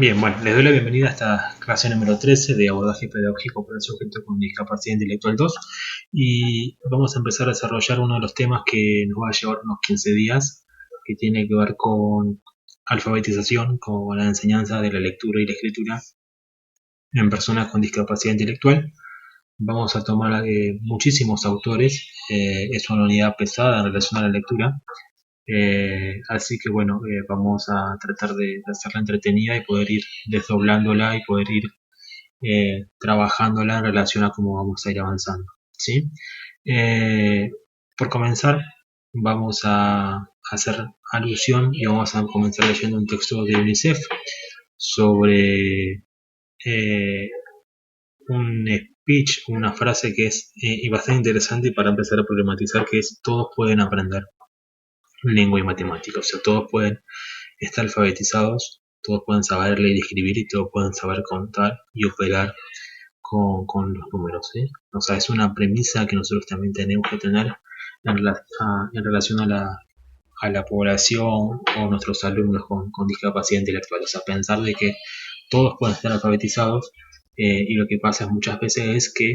Bien, bueno, les doy la bienvenida a esta clase número 13 de abordaje pedagógico para el sujeto con discapacidad intelectual 2 y vamos a empezar a desarrollar uno de los temas que nos va a llevar unos 15 días, que tiene que ver con alfabetización, con la enseñanza de la lectura y la escritura en personas con discapacidad intelectual. Vamos a tomar muchísimos autores, es una unidad pesada en relación a la lectura. Así que bueno, vamos a tratar de hacerla entretenida y poder ir desdoblándola y poder ir trabajándola en relación a cómo vamos a ir avanzando, ¿sí? Por comenzar, vamos a hacer alusión y vamos a comenzar leyendo un texto de UNICEF sobre un speech, una frase que es bastante interesante para empezar a problematizar, que es: todos pueden aprender lengua y matemática, o sea, todos pueden estar alfabetizados, todos pueden saber leer y escribir y todos pueden saber contar y operar con los números, ¿sí? O sea, es una premisa que nosotros también tenemos que tener en relación a la población o nuestros alumnos con discapacidad intelectual. O sea, pensar de que todos pueden estar alfabetizados, y lo que pasa muchas veces es que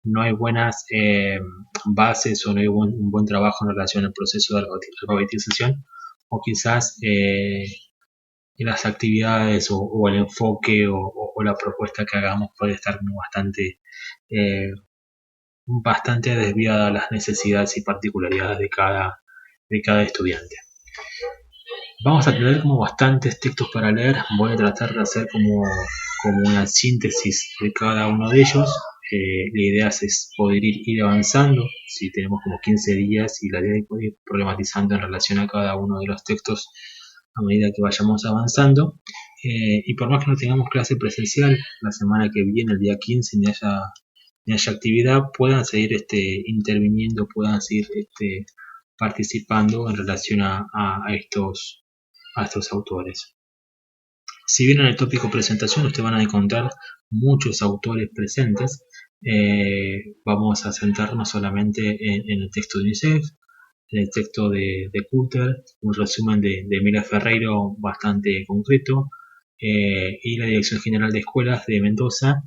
no hay buenas bases o no hay un buen trabajo en relación al proceso de alfabetización, o quizás en las actividades o el enfoque o la propuesta que hagamos puede estar eh, bastante desviada a las necesidades y particularidades de cada estudiante. Vamos a tener como bastantes textos para leer. Voy a tratar de hacer como una síntesis de cada uno de ellos. La idea es poder ir avanzando. Si tenemos como 15 días, y la idea es poder ir problematizando en relación a cada uno de los textos a medida que vayamos avanzando. Y por más que no tengamos clase presencial la semana que viene, el día 15, ni haya actividad, puedan seguir interviniendo, puedan seguir participando en relación a estos autores. Si bien en el tópico presentación ustedes van a encontrar muchos autores presentes, vamos a centrarnos solamente en el texto de UNICEF, en el texto de Cutter, un resumen de Mira Ferreiro bastante concreto, y la Dirección General de Escuelas de Mendoza,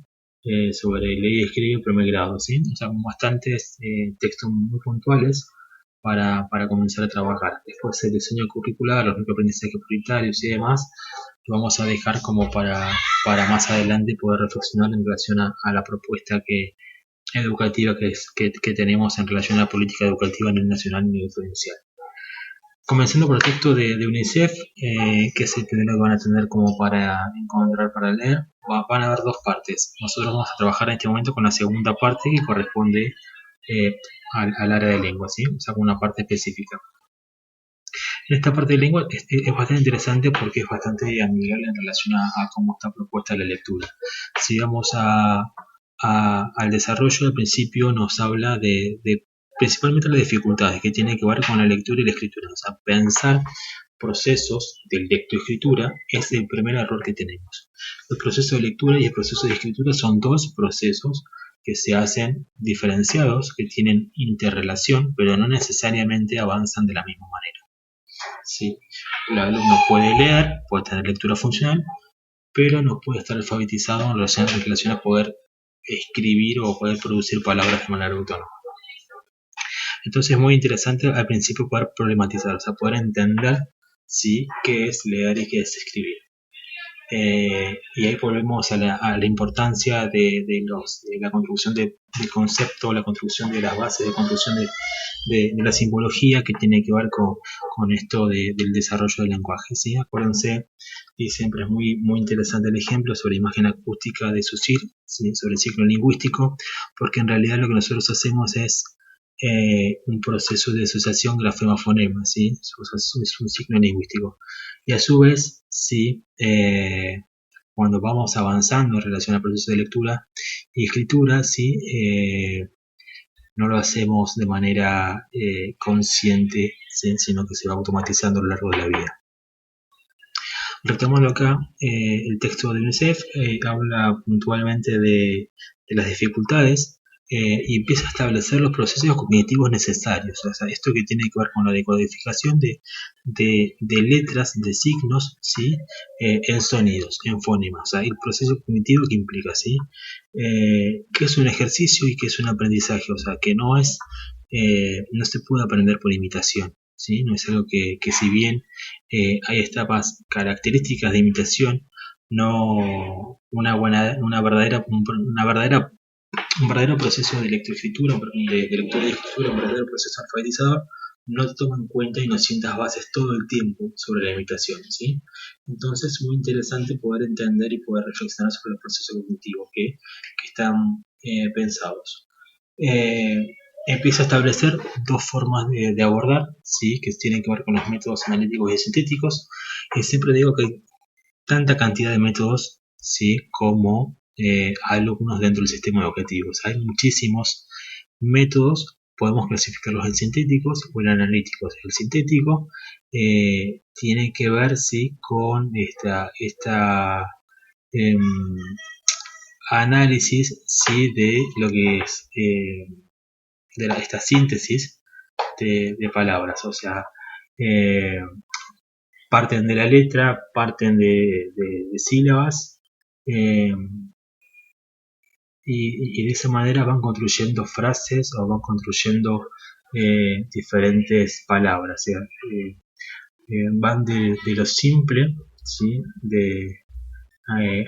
sobre ley y escribir en primer grado, ¿sí? O sea, bastantes textos muy puntuales para comenzar a trabajar. Después el diseño curricular, los microaprendizajes prioritarios y demás, lo vamos a dejar como para más adelante poder reflexionar en relación a la propuesta educativa que tenemos en relación a la política educativa a nivel nacional y a nivel provincial. Comenzando por el texto de UNICEF, que es el primero que van a tener como para encontrar, para leer, van a haber dos partes. Nosotros vamos a trabajar en este momento con la segunda parte, que corresponde al área de lengua, ¿sí? O sea, con una parte específica. En esta parte de lengua es bastante interesante porque es bastante amigable en relación a cómo está propuesta la lectura. Si vamos al desarrollo, al principio nos habla de principalmente las dificultades que tienen que ver con la lectura y la escritura. O sea, pensar procesos de lectoescritura es el primer error que tenemos. El proceso de lectura y el proceso de escritura son dos procesos que se hacen diferenciados, que tienen interrelación, pero no necesariamente avanzan de la misma manera. ¿Sí? El alumno puede leer, puede tener lectura funcional, pero no puede estar alfabetizado en relación a poder escribir o poder producir palabras de manera autónoma. Entonces es muy interesante al principio poder problematizar, o sea, poder entender, ¿sí?, qué es leer y qué es escribir. Y ahí volvemos a la importancia de la construcción del concepto, la construcción de las bases, de construcción de la simbología que tiene que ver con esto del desarrollo del lenguaje, ¿sí? Acuérdense, y siempre es muy interesante el ejemplo sobre imagen acústica de Saussure, ¿sí?, sobre el ciclo lingüístico, porque en realidad lo que nosotros hacemos es un proceso de asociación grafema-fonema, ¿sí? Es un ciclo lingüístico. Y a su vez, ¿sí?, cuando vamos avanzando en relación al proceso de lectura y escritura, ¿sí?, no lo hacemos de manera consciente, ¿sí?, sino que se va automatizando a lo largo de la vida. Retomando acá, el texto de UNICEF habla puntualmente de las dificultades y empieza a establecer los procesos cognitivos necesarios. O sea, esto que tiene que ver con la decodificación de letras, de signos, ¿sí? En sonidos, en fonemas. O sea, el proceso cognitivo que implica, ¿sí? Que es un ejercicio y que es un aprendizaje. O sea, que no se puede aprender por imitación. ¿Sí? No es algo que si bien hay etapas características de imitación, no una verdadera un verdadero proceso de lectoescritura, de lectura y escritura, un verdadero proceso alfabetizador, no toma en cuenta y no sientas bases todo el tiempo sobre la imitación, ¿sí? Entonces es muy interesante poder entender y poder reflexionar sobre los procesos cognitivos que están pensados. Empieza a establecer dos formas de abordar, ¿sí? Que tienen que ver con los métodos analíticos y sintéticos. Y siempre digo que hay tanta cantidad de métodos, ¿sí? Como alumnos dentro del sistema educativo. O sea, hay muchísimos métodos, podemos clasificarlos en sintéticos o en analíticos. El sintético tiene que ver, ¿sí? Con esta análisis, ¿sí? De lo que es esta síntesis de palabras. O sea, parten de la letra, parten de sílabas, y de esa manera van construyendo frases o van construyendo diferentes palabras. O sea, van de lo simple, ¿sí?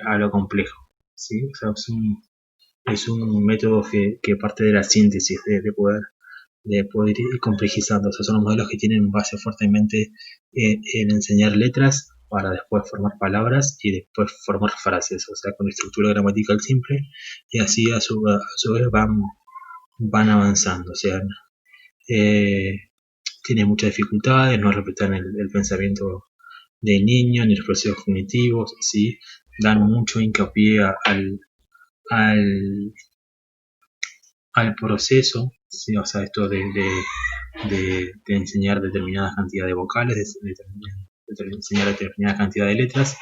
A lo complejo, ¿sí? O sea, es un método que parte de la síntesis, de poder ir complejizando. O sea, son los modelos que tienen base fuertemente en enseñar letras para después formar palabras y después formar frases, o sea, con estructura gramatical simple, y así a su vez van avanzando. O sea, tiene muchas dificultades, no respetan el pensamiento del niño ni los procesos cognitivos, ¿sí? Dan mucho hincapié al proceso, ¿sí? O sea, esto de enseñar determinada cantidad de vocales, de enseñar determinada cantidad de letras,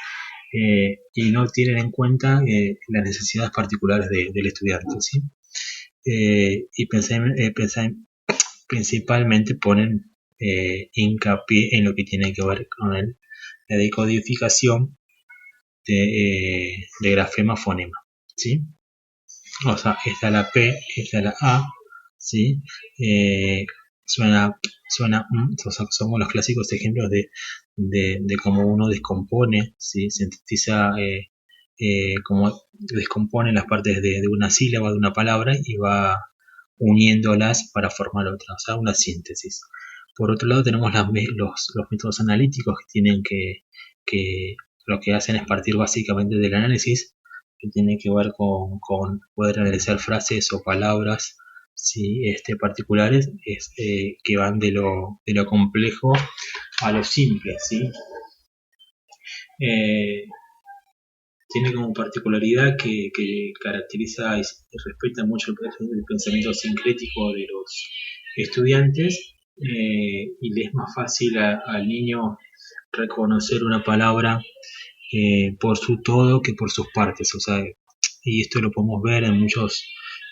y no tienen en cuenta las necesidades particulares del estudiante, ¿sí? Y principalmente ponen hincapié en lo que tiene que ver con la decodificación de grafema-fonema, ¿sí? O sea, esta es la P, esta es la A, ¿sí? Suena, o sea, somos los clásicos ejemplos de cómo uno descompone, ¿sí? Sintetiza, cómo descompone las partes de una sílaba, de una palabra, y va uniéndolas para formar otra, o sea, una síntesis. Por otro lado, tenemos los métodos analíticos que tienen que lo que hacen es partir básicamente del análisis, que tiene que ver con poder analizar frases o palabras, ¿sí? Particulares, que van de lo complejo a lo simple, ¿sí? Tiene como particularidad que caracteriza y respeta mucho el pensamiento sincrético de los estudiantes, y le es más fácil al niño reconocer una palabra por su todo que por sus partes. O sea, y esto lo podemos ver en muchos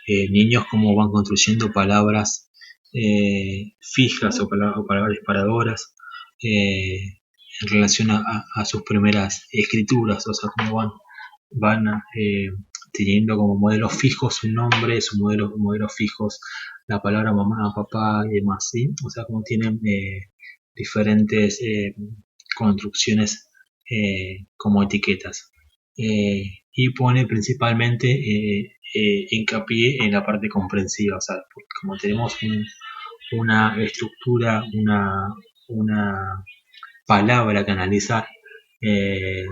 niños, cómo van construyendo palabras fijas o palabras disparadoras en relación a sus primeras escrituras. O sea, cómo van teniendo como modelos fijos un nombre, sus modelos fijos la palabra mamá, papá y demás, ¿sí? O sea, como tienen diferentes construcciones como etiquetas, y pone principalmente hincapié en la parte comprensiva. O sea, como tenemos una estructura, una palabra que analizar, le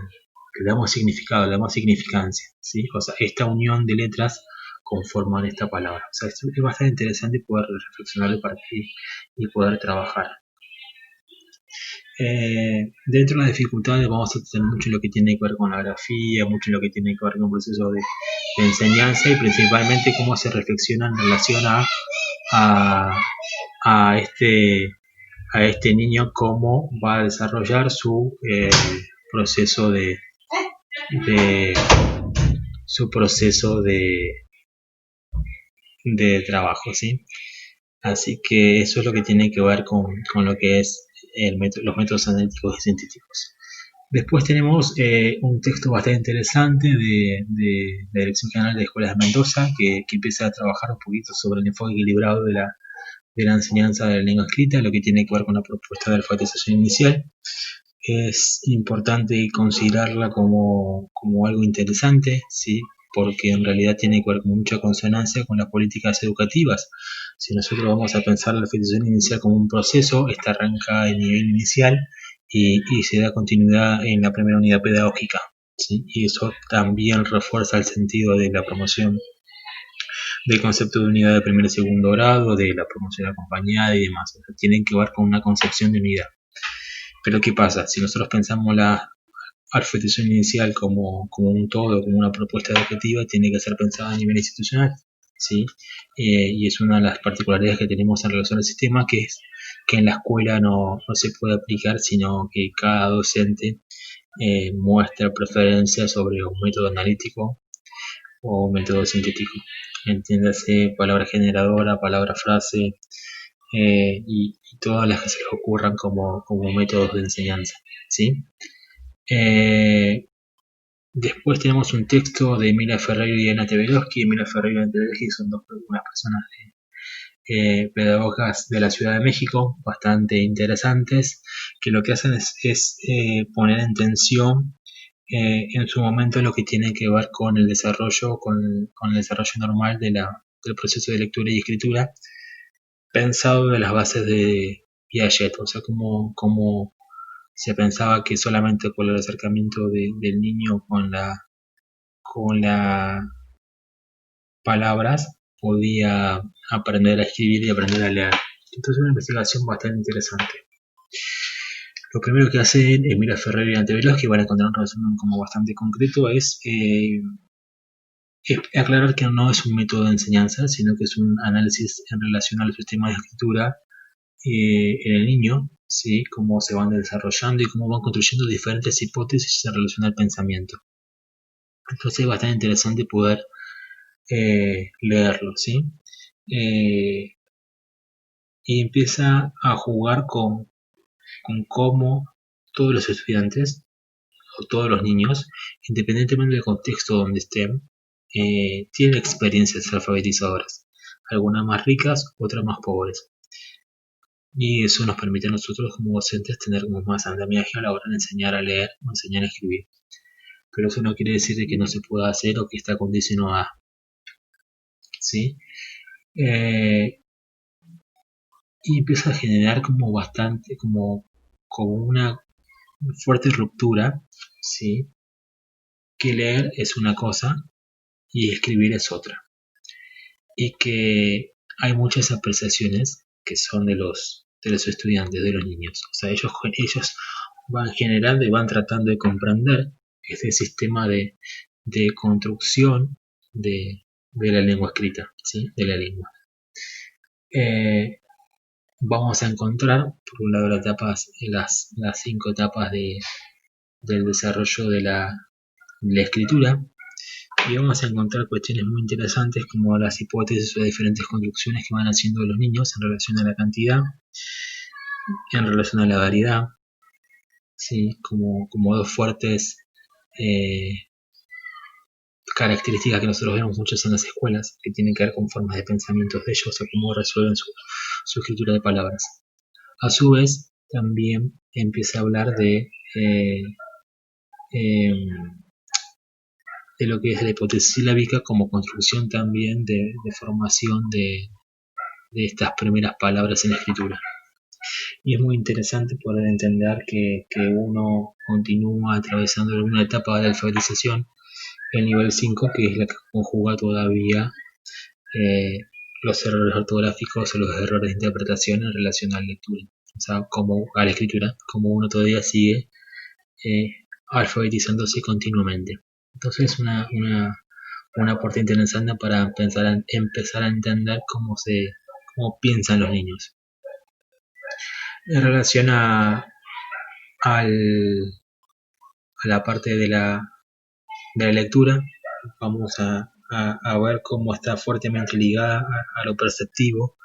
damos significado, le damos significancia, ¿sí? O sea, esta unión de letras conforman esta palabra. O sea, es bastante interesante poder reflexionar y partir y poder trabajar. Dentro de las dificultades vamos a tener mucho lo que tiene que ver con la grafía, mucho lo que tiene que ver con el proceso de enseñanza, y principalmente cómo se reflexiona en relación a este niño, cómo va a desarrollar su proceso de de trabajo, ¿sí? Así que eso es lo que tiene que ver con lo que es los métodos analíticos y científicos. Después tenemos un texto bastante interesante de la Dirección General de Escuelas de Mendoza, que empieza a trabajar un poquito sobre el enfoque equilibrado de la enseñanza de la lengua escrita, lo que tiene que ver con la propuesta de alfabetización inicial. Es importante considerarla como algo interesante, ¿sí? Porque en realidad tiene que ver con mucha consonancia con las políticas educativas. Si nosotros vamos a pensar la alfabetización inicial como un proceso, esta arranca en nivel inicial y se da continuidad en la primera unidad pedagógica, ¿sí? Y eso también refuerza el sentido de la promoción del concepto de unidad de primer y segundo grado, de la promoción acompañada y demás. O sea, tienen que ver con una concepción de unidad. Pero ¿qué pasa? Si nosotros pensamos la alfabetización inicial como un todo, como una propuesta educativa, tiene que ser pensada a nivel institucional, ¿sí? Y es una de las particularidades que tenemos en relación al sistema, que es que en la escuela no se puede aplicar, sino que cada docente muestra preferencia sobre un método analítico o un método sintético. Entiéndase palabra generadora, palabra frase, y todas las que se les ocurran como métodos de enseñanza, ¿sí? Después tenemos un texto de Emilia Ferreiro y Ana Teveroski. Emilia Ferreiro y Ana Teveroski son unas personas pedagogas de la Ciudad de México, bastante interesantes, que lo que hacen es poner en tensión en su momento lo que tiene que ver con el desarrollo, con el desarrollo normal del proceso de lectura y escritura, pensado de las bases de Piaget, o sea, como se pensaba que solamente por el acercamiento del niño con las palabras podía aprender a escribir y aprender a leer. Entonces es una investigación bastante interesante. Lo primero que hacen Emilia Ferrer y Ante Veloz, que van a encontrar un resumen como bastante concreto, es aclarar que no es un método de enseñanza, sino que es un análisis en relación al sistema de escritura en el niño, ¿sí? Cómo se van desarrollando y cómo van construyendo diferentes hipótesis en relación al pensamiento. Entonces es bastante interesante poder leerlo, ¿sí? Y empieza a jugar con cómo todos los estudiantes o todos los niños, independientemente del contexto donde estén, tienen experiencias alfabetizadoras, algunas más ricas, otras más pobres. Y eso nos permite a nosotros como docentes tener como más andamiaje a la hora de enseñar a leer o enseñar a escribir. Pero eso no quiere decir que no se pueda hacer o que está condicionado a, ¿sí? Y empieza a generar como bastante, como una fuerte ruptura, ¿sí? Que leer es una cosa y escribir es otra. Y que hay muchas apreciaciones que son de los estudiantes, de los niños. O sea, ellos van generando y van tratando de comprender este sistema de construcción de la lengua escrita, ¿sí? De la lengua. Vamos a encontrar, por un lado, las 5 etapas del desarrollo de la escritura, y vamos a encontrar cuestiones muy interesantes como las hipótesis o diferentes conducciones que van haciendo los niños en relación a la cantidad, en relación a la variedad, ¿sí? como dos fuertes características que nosotros vemos muchas en las escuelas, que tienen que ver con formas de pensamientos de ellos o cómo resuelven su escritura de palabras. A su vez, también empieza a hablar de lo que es la hipótesis silábica como construcción también de formación de estas primeras palabras en la escritura. Y es muy interesante poder entender que uno continúa atravesando alguna etapa de la alfabetización, el nivel 5, que es la que conjuga todavía los errores ortográficos o los errores de interpretación en relación a la lectura, o sea, a la escritura, como uno todavía sigue alfabetizándose continuamente. Entonces es un aporte interesante para empezar a entender cómo piensan los niños. En relación a la parte de la lectura, vamos a a ver cómo está fuertemente ligada a lo perceptivo,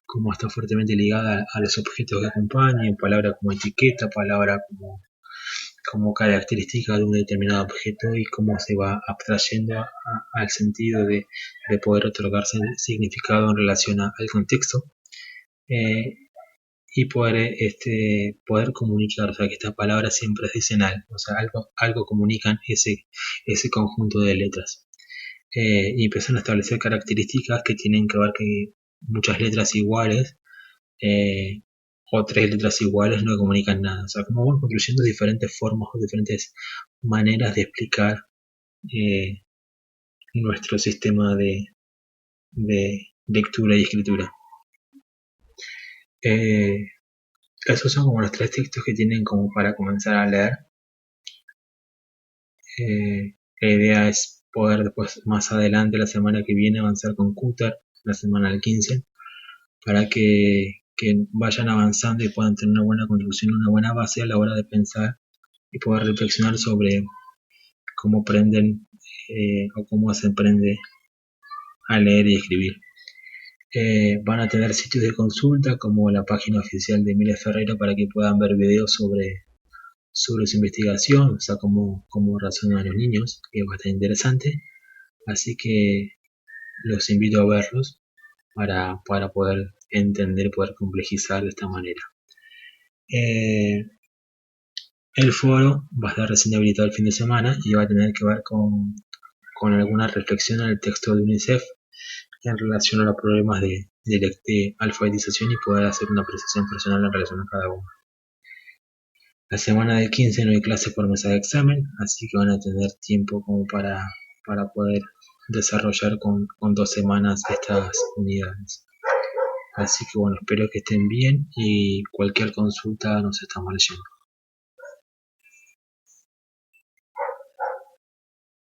cómo está fuertemente ligada a los objetos que acompañan, palabras como etiqueta, palabras como característica de un determinado objeto y cómo se va abstrayendo al sentido de poder otorgarse significado en relación al contexto. Y poder comunicar, o sea, que estas palabras siempre dicen algo, o sea, algo comunican ese conjunto de letras. Y empiezan a establecer características que tienen que ver que muchas letras iguales o tres letras iguales no comunican nada, o sea, como van construyendo diferentes formas o diferentes maneras de explicar nuestro sistema de lectura y escritura. Esos son como los tres textos que tienen como para comenzar a leer. La idea es poder después, más adelante, la semana que viene, avanzar con Cutter, la semana del 15, para que vayan avanzando y puedan tener una buena construcción, una buena base a la hora de pensar y poder reflexionar sobre cómo aprenden o cómo se aprende a leer y escribir. Van a tener sitios de consulta como la página oficial de Emilia Ferreira para que puedan ver videos sobre su investigación, o sea, cómo razonan los niños, que es bastante interesante. Así que los invito a verlos para poder entender, poder complejizar de esta manera. El foro va a estar recién habilitado el fin de semana y va a tener que ver con alguna reflexión en el texto de UNICEF en relación a los problemas de alfabetización y poder hacer una apreciación personal en relación a cada uno. La semana del 15 no hay clases por mesa de examen, así que van a tener tiempo como para poder desarrollar con 2 semanas estas unidades. Así que bueno, espero que estén bien y cualquier consulta nos estamos leyendo.